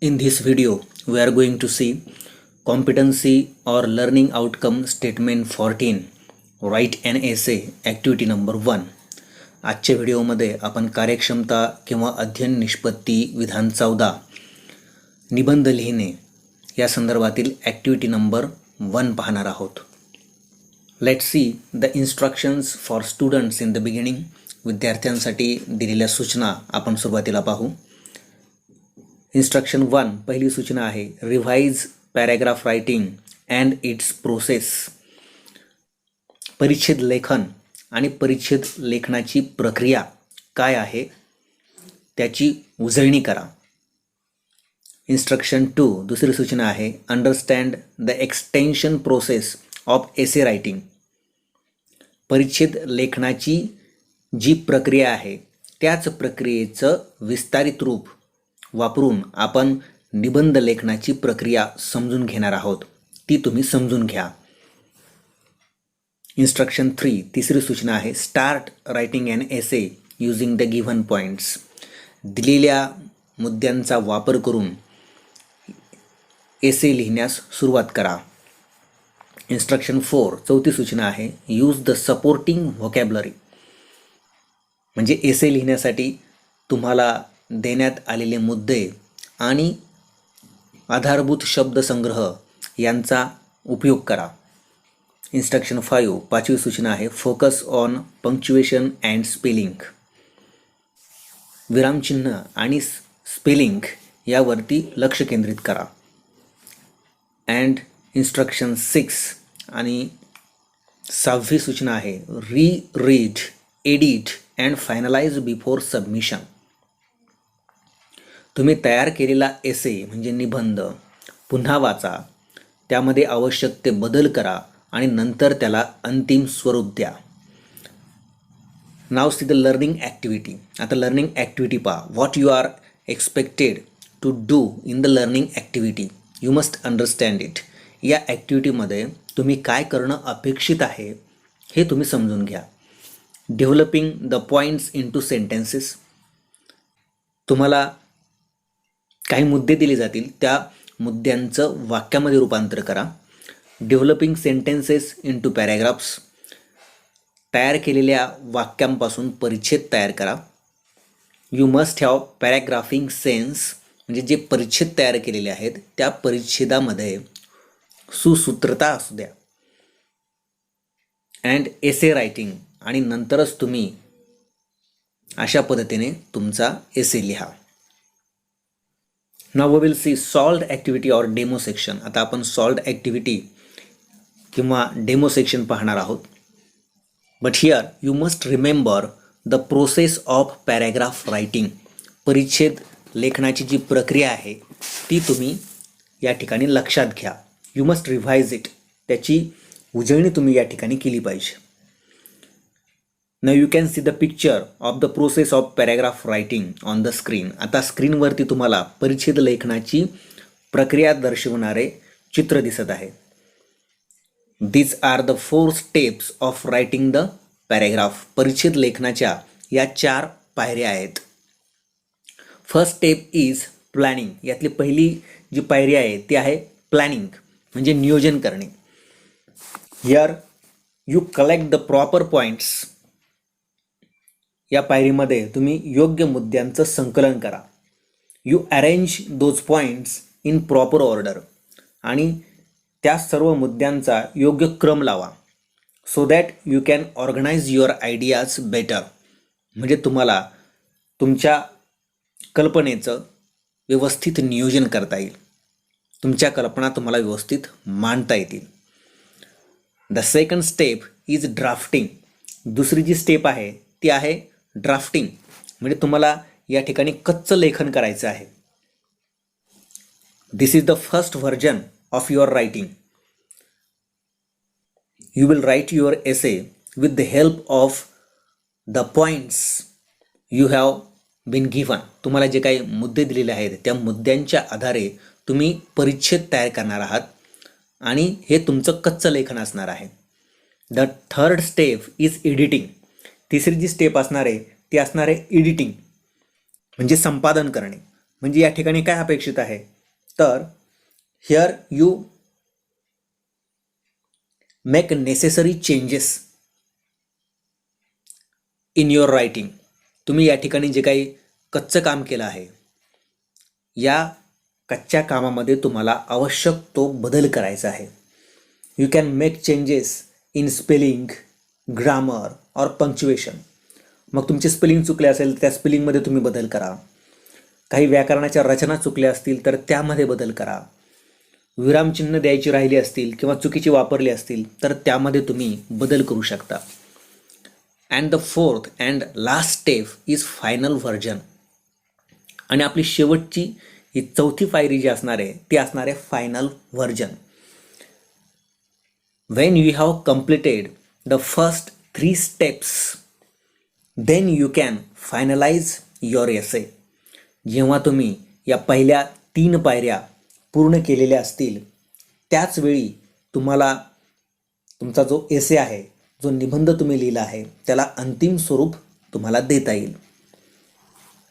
In this video, we are going to see competency or learning outcome statement 14. Write an essay, activity number 1. आजच्या व्हिडिओमध्ये आपण कार्यक्षमता किंवा अध्ययन निष्पत्ती विधान 14 निबंध लिहिणे या संदर्भातील ॲक्टिव्हिटी नंबर 1 पाहणार आहोत. Let's see the instructions for students in the beginning. विद्यार्थ्यांसाठी दिलेल्या सूचना आपण सुरुवातीला पाहू. इन्स्ट्रक्शन 1 पहिली सूचना आहे, revise paragraph writing and it's process. परिच्छेद लेखन आणि परिच्छेद लेखनाची प्रक्रिया काय आहे त्याची उजळणी करा. इन्स्ट्रक्शन 2 दुसरी सूचना आहे, understand the extension process of essay writing. परिच्छेद लेखनाची जी प्रक्रिया आहे त्याच प्रक्रियेचं विस्तारित रूप वापरून आपण निबंध लेखनाची प्रक्रिया समजून घेणार आहोत. ती तुम्ही समजून घ्या. इन्स्ट्रक्शन 3 तिसरी सूचना आहे, start writing an essay using the given points. दिलेल्या मुद्द्यांचा वापर करून एसे लिहिण्यास सुरुवात करा. इन्स्ट्रक्शन 4 चौथी सूचना आहे, यूज द सपोर्टिंग व्होकॅब्युलरी. म्हणजे एसे लिहिण्यासाठी तुम्हाला देण्यात आलेले मुद्दे आणि आधारभूत शब्दसंग्रह यांचा उपयोग करा. इन्स्ट्रक्शन 5 पाचवी सूचना आहे, focus on punctuation and spelling. विरामचिन्ह आणि स्पेलिंग यावरती लक्ष केंद्रित करा. अँड इन्स्ट्रक्शन 6 आणि 6वी सूचना आहे, read, edit and finalise before submission. तुम्ही तयार केलेला एसे म्हणजे निबंध पुन्हा वाचा, त्यामध्ये आवश्यक ते बदल करा आणि नंतर त्याला अंतिम स्वरूप द्या. Now see the learning activity. आता लर्निंग ॲक्टिव्हिटी पहा. What you are expected to do in the learning activity, you must understand it. या ॲक्टिव्हिटीमध्ये तुम्ही काय करणं अपेक्षित आहे हे तुम्ही समजून घ्या. Developing the points into sentences. तुम्हाला काही मुद्दे दिले जातील, त्या मुद्द्यांचं वाक्यामध्ये रूपांतर करा. Developing sentences into paragraphs. तयार केलेल्या वाक्यांपासून परिच्छेद तयार करा. You must have paragraphing sense. म्हणजे जे परिच्छेद तयार केलेले आहेत त्या परिच्छेदामध्ये सुसूत्रता असू द्या. And essay writing. आणि नंतरच तुम्ही अशा पद्धतीने तुमचा एसे लिहा. Now we will see solved activity or demo section. आता आपण सॉल्व्ड ॲक्टिव्हिटी किंवा डेमो सेक्शन पाहणार आहोत. But here you must remember the process of paragraph writing. परिच्छेद लेखनाची जी प्रक्रिया आहे ती तुम्ही या ठिकाणी लक्षात घ्या. You must revise it. त्याची उजळणी तुम्ही या ठिकाणी केली पाहिजे. Now you can see the picture of the process of paragraph writing on the screen. आता स्क्रीनवरती तुम्हाला परिच्छेद लेखनाची प्रक्रिया दर्शवणारे चित्र दिसत आहे. These are the 4 steps of writing the paragraph. परिच्छेद लेखनाच्या या 4 पायऱ्या आहेत. First step is planning. यातली पहिली जी पायरी आहे ती आहे प्लॅनिंग म्हणजे नियोजन करणे. Here you collect the proper points. या पायरीमध्ये तुम्ही योग्य मुद्द्यांचं संकलन करा. You arrange those points in proper order. आणि त्या सर्व मुद्द्यांचा योग्य क्रम लावा. So that you can organise your ideas better. म्हणजे तुम्हाला तुमच्या कल्पनेचं व्यवस्थित नियोजन करता येईल. तुमच्या कल्पना तुम्हाला व्यवस्थित मांडता येतील. The second step is drafting. दुसरी जी स्टेप आहे ती आहे ड्राफ्टिंग. म्हणजे तुम्हाला या ठिकाणी कच्चं लेखन करायचं आहे. This is the first version of your writing. You will write your essay with the help of the points you have been given. तुम्हाला जे काही मुद्दे दिलेले आहेत त्या मुद्द्यांच्या आधारे तुम्ही परिच्छेद तयार करणार आहात आणि हे तुमचं कच्चं लेखन असणार आहे. The third step is editing. तिसरी जी स्टेप असणार आहे ती असणार आहे एडिटिंग म्हणजे संपादन करणे. म्हणजे या ठिकाणी काय अपेक्षित आहे तर here you make necessary changes in your writing. तुम्ही या ठिकाणी जे काही कच्चं काम केलं आहे, या कच्च्या कामामध्ये तुम्हाला आवश्यक तो बदल करायचा आहे. You can make changes in spelling, grammar और पंक्च्युएशन. मग तुमचे स्पेलिंग चुकले असेल तर त्या स्पेलिंगमध्ये तुम्ही बदल करा. काही व्याकरणाच्या रचना चुकल्या असतील तर त्यामध्ये बदल करा. विरामचिन्ह द्यायची राहिली असतील किंवा चुकीची वापरली असतील तर त्यामध्ये तुम्ही बदल करू शकता. And the fourth and last step is final version. आणि आपली शेवटची ही चौथी पायरी जी असणार आहे ती असणार आहे final version. When you have completed the first 3 steps then you can finalise your essay. जेव्हा तुम्ही या पहिल्या 3 पायऱ्या पूर्ण केलेल्या असतील त्याच वेळी तुम्हाला तुमचा जो एसे आहे, जो निबंध तुम्ही लिहिला आहे, त्याला अंतिम स्वरूप तुम्हाला देता येईल.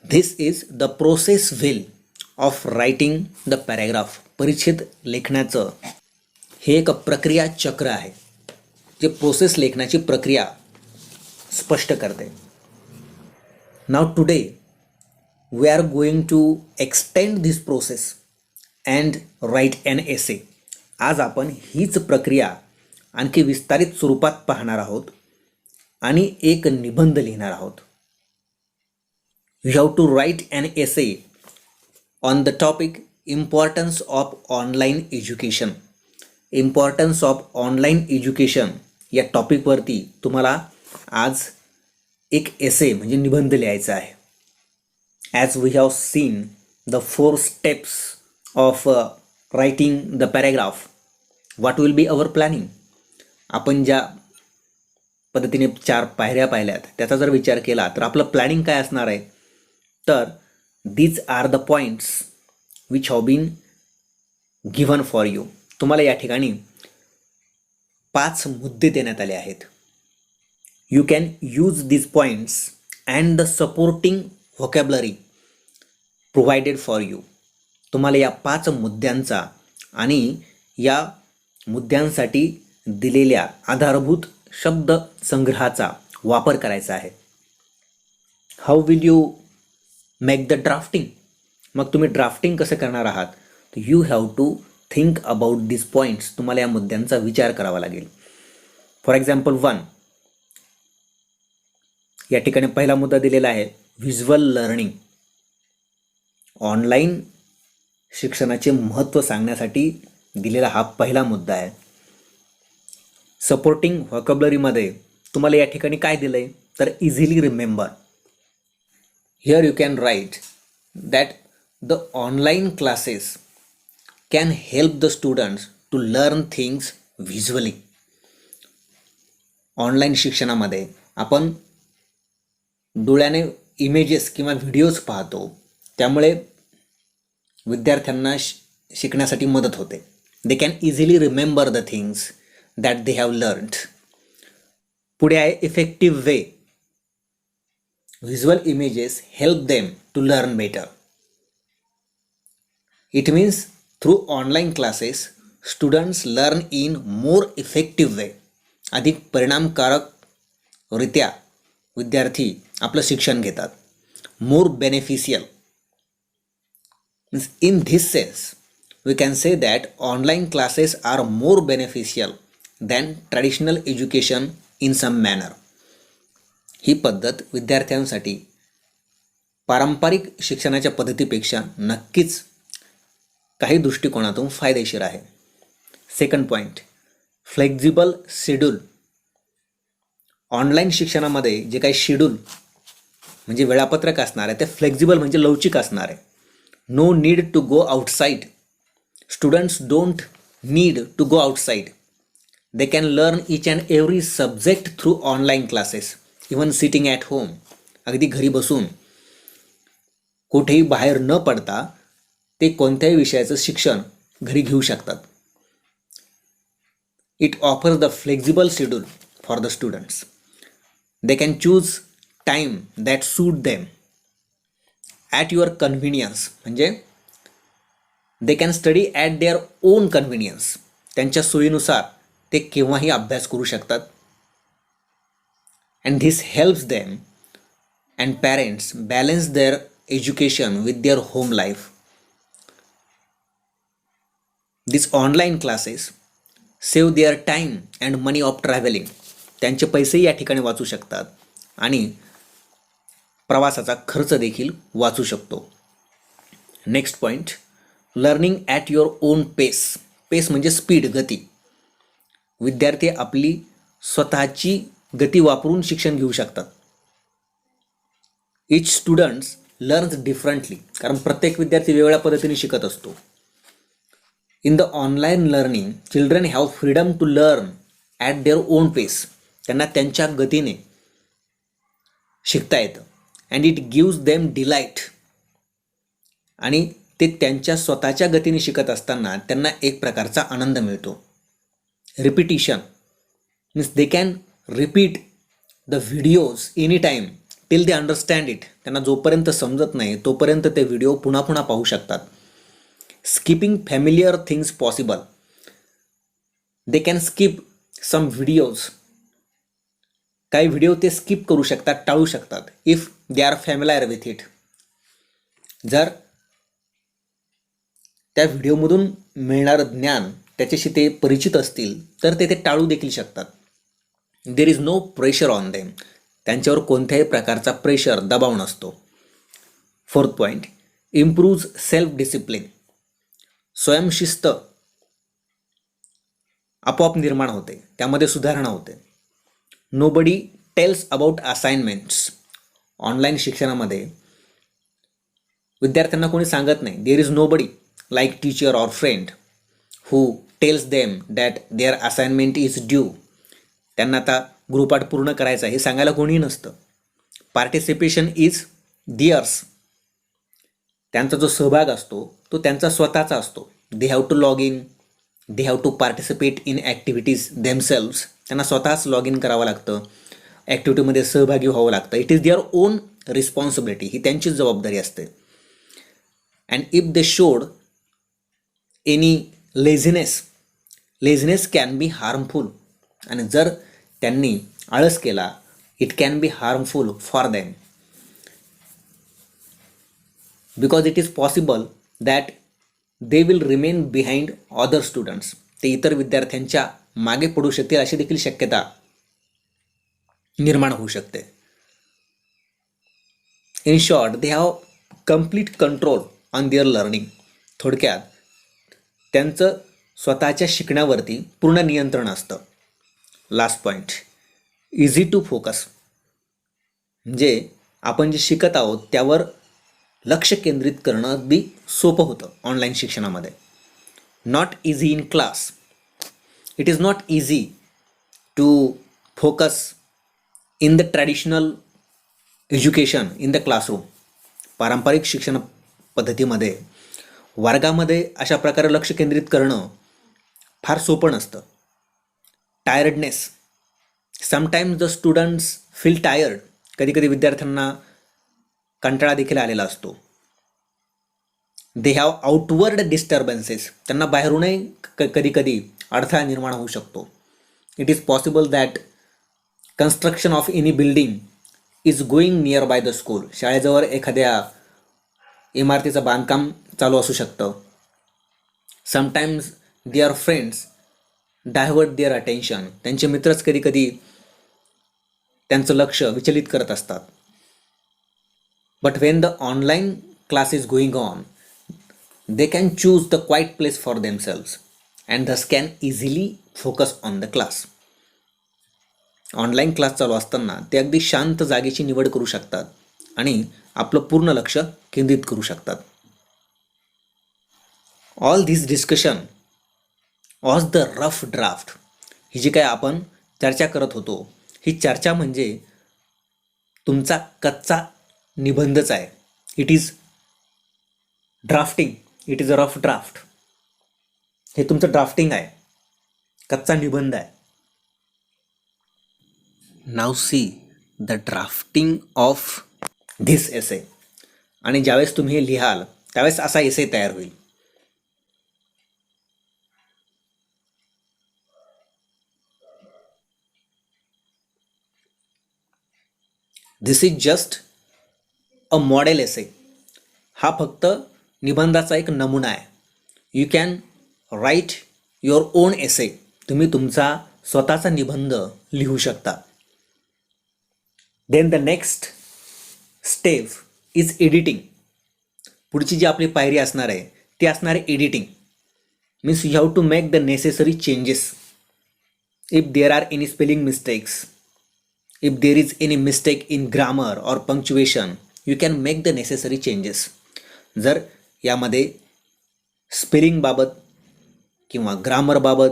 This is the process wheel of writing the paragraph. परिच्छेद लेखनाचं हे एक प्रक्रिया चक्र आहे जे प्रोसेस लेखनाची प्रक्रिया स्पष्ट करते. Now today we are going to extend this process and write an essay. आज आपण हीच प्रक्रिया आणखी विस्तारित स्वरूपात पाहणार आहोत आणि एक निबंध लिहिणार आहोत. You have to write an essay on the topic importance of online education. Importance of online education या टॉपिकवरती तुम्हाला आज एक एसे म्हणजे निबंध लिहायचा आहे. As we have seen the 4 steps of writing the paragraph, what will be our planning. आपण ज्या पद्धतीने 4 पायऱ्या पाहिल्यात त्याचा जर विचार केला तर आपलं प्लॅनिंग काय असणार आहे. तर these are the points which have been given for you. तुम्हाला या ठिकाणी 5 मुद्दे देण्यात आले आहेत. You can use these points and the supporting vocabulary provided for you. तुम्हाला या 5 मुद्द्यांचा आणि या मुद्द्यांसाठी दिलेल्या आधारभूत शब्द संग्रहाचा वापर करायचा आहे. How will you make the drafting. मग तुम्ही ड्राफ्टिंग कसं करणार आहात. You have to think about this points. तुम्हाला या मुद्द्यांचा विचार करावा लागेल. फॉर एक्झाम्पल 1, या ठिकाणी पहिला मुद्दा दिलेला आहे व्हिज्युअल लर्निंग. ऑनलाईन शिक्षणाचे महत्त्व सांगण्यासाठी दिलेला हा पहिला मुद्दा आहे. सपोर्टिंग व्होकॅब्लरीमध्ये तुम्हाला या ठिकाणी काय दिलं आहे तर easily remember. Here you can write that the online classes can help the students to learn things visually. ऑनलाईन शिक्षणामध्ये आपण डोळ्याने इमेजेस किंवा व्हिडिओज पाहतो, त्यामुळे विद्यार्थ्यांना शिकण्यासाठी मदत होते. They can easily remember the things that they have learned. पुढे आहे effective way. Visual images help them to learn better. It means through online classes students learn in more effective way. अधिक परिणामकारकरित्या विद्यार्थी आपलं शिक्षण घेतात. More beneficial. In this sense, we can say that online classes are more beneficial than traditional education in some manner. ही पद्धत विद्यार्थ्यांसाठी पारंपरिक शिक्षणाच्या पद्धतीपेक्षा नक्कीच काही दृष्टिकोनातून फायदेशीर आहे. Second point, flexible schedule. Online शिक्षणामध्ये जे काही शेड्यूल म्हणजे वेळापत्रक असणार आहे ते फ्लेक्झिबल म्हणजे लवचिक असणार आहे. No need to go outside. Students don't need to go outside. They can learn each and every subject through online classes, even sitting at home. अगदी घरी बसून कुठेही बाहेर न पडता ते कोणत्याही विषयाचं शिक्षण घरी घेऊ शकतात. It offers the flexible schedule for the students. They can choose time that suit them at your convenience. म्हणजे they can study at their own convenience. त्यांच्या सोयीनुसार ते केव्हाही अभ्यास करू शकतात. And this helps them and parents balance their education with their home life. This online classes save their time and money of travelling. त्यांचे पैसेही या ठिकाणी वाचू शकतात आणि प्रवासाचा खर्च देखील वाचू शकतो. Next point, learning at your own pace. Pace म्हणजे स्पीड, गती. विद्यार्थी आपली स्वतःची गती वापरून शिक्षण घेऊ शकतात. इच स्टुडंट्स लर्न्स डिफरंटली, कारण प्रत्येक विद्यार्थी वेगळ्या पद्धतीने शिकत असतो. In the online learning children have freedom to learn at their own pace. त्यांना त्यांच्या गतीने शिकता येतं. And it gives them delight. आणि ते त्यांच्या स्वतःच्या गतीने शिकत असताना त्यांना एक प्रकारचा आनंद मिळतो. Repetition means they can repeat the videos any time till they understand it. त्यांना जोपर्यंत समजत नाही तोपर्यंत ते व्हिडिओ पुन्हा पुन्हा पाहू शकतात. Skipping familiar things possible. They can skip some videos. काही व्हिडिओ ते स्किप करू शकतात, टाळू शकतात. If they are familiar with it. जर त्या व्हिडिओमधून मिळणारं ज्ञान त्याच्याशी ते परिचित असतील तर ते टाळू देखील शकतात. There is no pressure on them. त्यांच्यावर कोणत्याही प्रकारचा प्रेशर, दबाव नसतो. Fourth point, improves self discipline. स्वयंशिस्त आपोआप निर्माण होते, त्यामध्ये सुधारणा होते. Nobody tells about assignments. Online शिक्षणामध्ये विद्यार्थ्यांना कोणी सांगत नाही. There is nobody like teacher or friend who tells them that their assignment is due. त्यांना आता गृहपाठ पूर्ण करायचा हे सांगायला कोणीही नसतं. Participation is theirs. त्यांचा जो सहभाग असतो तो त्यांचा स्वतःचा असतो. They have to log in, they have to participate in activities themselves. त्यांना स्वतःच लॉग इन करावं लागतं, ॲक्टिव्हिटीमध्ये सहभागी व्हावं लागतं. It is their own responsibility. ही त्यांचीच जबाबदारी असते. And if they showed any laziness can be harmful. आणि जर त्यांनी आळस केला, it can be harmful for them. Because it is possible that they will remain behind other students. ते इतर विद्यार्थ्यांच्या मागे पडू शकतील अशी देखील शक्यता निर्माण होऊ शकते. In short, they have complete control on their learning. थोडक्यात त्यांचं स्वतःच्या शिकण्यावरती पूर्ण नियंत्रण असतं. Last point, easy to focus. म्हणजे आपण जे शिकत आहोत त्यावर लक्ष केंद्रित करणं अगदी सोपं होतं ऑनलाईन शिक्षणामध्ये. Not easy in class. It is not easy to focus in the traditional education in the classroom. पारंपरिक शिक्षण पद्धतीमध्ये वर्गामध्ये अशा प्रकारे लक्ष केंद्रित करणं फार सोपं नसतं. Tiredness. Sometimes the students feel tired. कधीकधी विद्यार्थ्यांना कंटाळा देखील आलेला असतो. They have outward disturbances. त्यांना बाहेरूनही कधीकधी अडथळा निर्माण होऊ शकतो. It is possible that construction of any building is going near by the school. शाळेजवळ एखाद्या इमारतीचं बांधकाम चालू असू शकतं. Sometimes their friends divert their attention. त्यांचे मित्रच कधीकधी त्यांचं लक्ष विचलित करत असतात. But when the online class is going on, they can choose the quiet place for themselves and thus can easily focus on the class. Online class चालू असताना ते अगदी शांत जागेची निवड करू शकतात आणि आपलं पूर्ण लक्ष केंद्रित करू शकतात. All this discussion was the rough draft. ही जी काय आपण चर्चा करत होतो, ही चर्चा म्हणजे तुमचा कच्चा निबंधच आहे. It is drafting. It is a rough draft. हे तुमचं ड्राफ्टिंग आहे, कच्चा निबंध आहे. Now see the drafting of this essay. आणि ज्यावेळेस तुम्ही हे लिहाल त्यावेळेस असा एसे तयार होईल. This is just a model essay. हा फक्त निबंधाचा एक नमुना आहे. You can write your own essay. तुम्ही तुमचा स्वतःचा निबंध लिहू शकता. Then the next step is editing. पुढची जी आपली पायरी असणार आहे ती असणार आहे editing. Means you have to make the necessary changes. If there are any spelling mistakes, if there is any mistake in grammar or punctuation, you can make the necessary changes. जर यामध्ये स्पेलिंग बाबत किंवा grammar बाबत,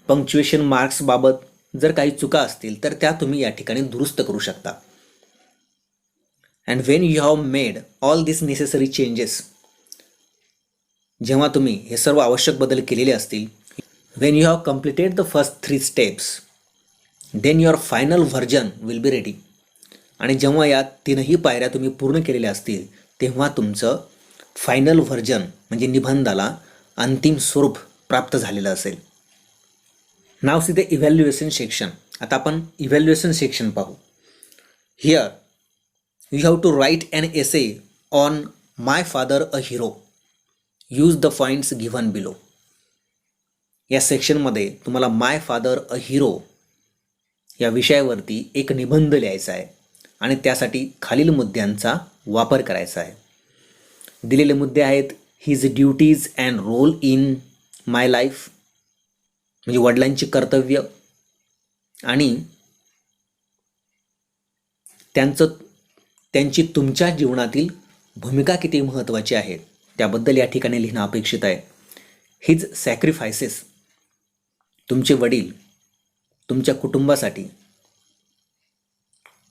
punctuation marks बाबत जर काही चुका असतील तर त्या तुम्ही या ठिकाणी दुरुस्त करू शकता. And when you have made all this necessary changes, जेव्हा तुम्ही हे सर्व आवश्यक बदल केलेले असतील, when you have completed the first 3 steps, then your final version will be ready. आणि जेव्हा या 3ही पायऱ्या तुम्ही पूर्ण केलेल्या असतील तेव्हा तुमचं फायनल व्हर्जन म्हणजे निबंधाला अंतिम स्वरूप प्राप्त झालेलं असेल. Now see the evaluation section. आता आपण इव्हॅल्युएशन सेक्शन पाहू. Here you have to write an essay on my father a hero. Use the points given below. या सेक्शनमध्ये तुम्हाला माय फादर अ हिरो या विषयावरती एक निबंध लिहायचा आहे आणि त्यासाठी खालील मुद्द्यांचा वापर करायचा आहे. दिलेले मुद्दे आहेत his duties and role in my life, म्हणजे वडिलांची कर्तव्य आणि त्यांची तुमच्या जीवनातील भूमिका किती महत्त्वाची आहे त्याबद्दल या ठिकाणी लिहिणं अपेक्षित आहे. हिज सॅक्रिफायसेस, तुमचे वडील तुमच्या कुटुंबासाठी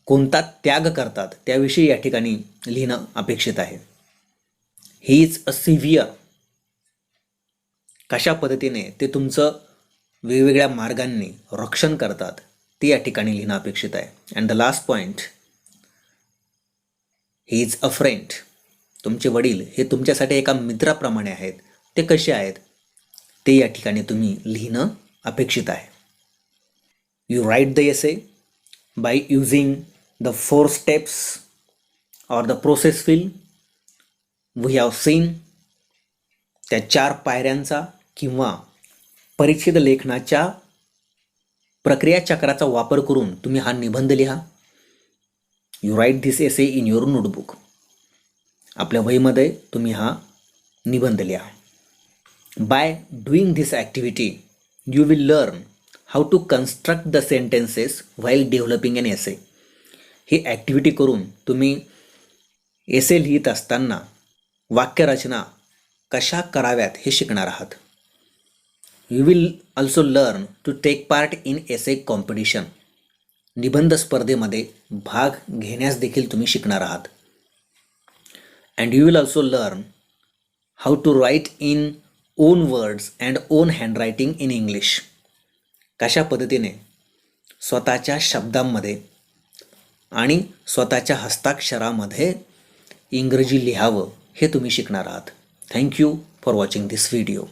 कोणता त्याग करतात त्याविषयी या ठिकाणी लिहिणं अपेक्षित आहे. ही इज अ सिव्हिअर, कशा पद्धतीने ते तुमचं वेगवेगळ्या मार्गांनी रक्षण करतात ते या ठिकाणी लिहिणं अपेक्षित आहे. And the last point, he is a friend. तुमचे वडील हे तुमच्यासाठी एका मित्राप्रमाणे आहेत. ते कसे आहेत ते या ठिकाणी तुम्ही लिहिणं अपेक्षित आहे. You write the essay by using the 4 steps or the process fill we have seen. त्या 4 पायऱ्यांचा किंवा परिच्छेद लेखनाच्या प्रक्रिया चक्राचा वापर करून तुम्ही हा निबंध लिहा. You write this essay in your notebook. आपल्या वहीमध्ये तुम्ही हा निबंध लिहा. By doing this activity you will learn how to construct the sentences while developing an essay. ही ॲक्टिव्हिटी करून तुम्ही एसे लिहित असताना वाक्यरचना कशा कराव्यात हे शिकणार आहात. You will also learn to take part in essay competition. निबंध स्पर्धेमध्ये भाग घेण्यास देखील तुम्ही शिकणार आहात. And you will also learn how to write in own words and own handwriting in English. कशा पद्धतीने स्वतःच्या शब्दांमध्ये आणि स्वतःच्या हस्ताक्षरामध्ये इंग्रजी लिहावं हे तुम्ही शिकणार आहात. Thank you for watching this video.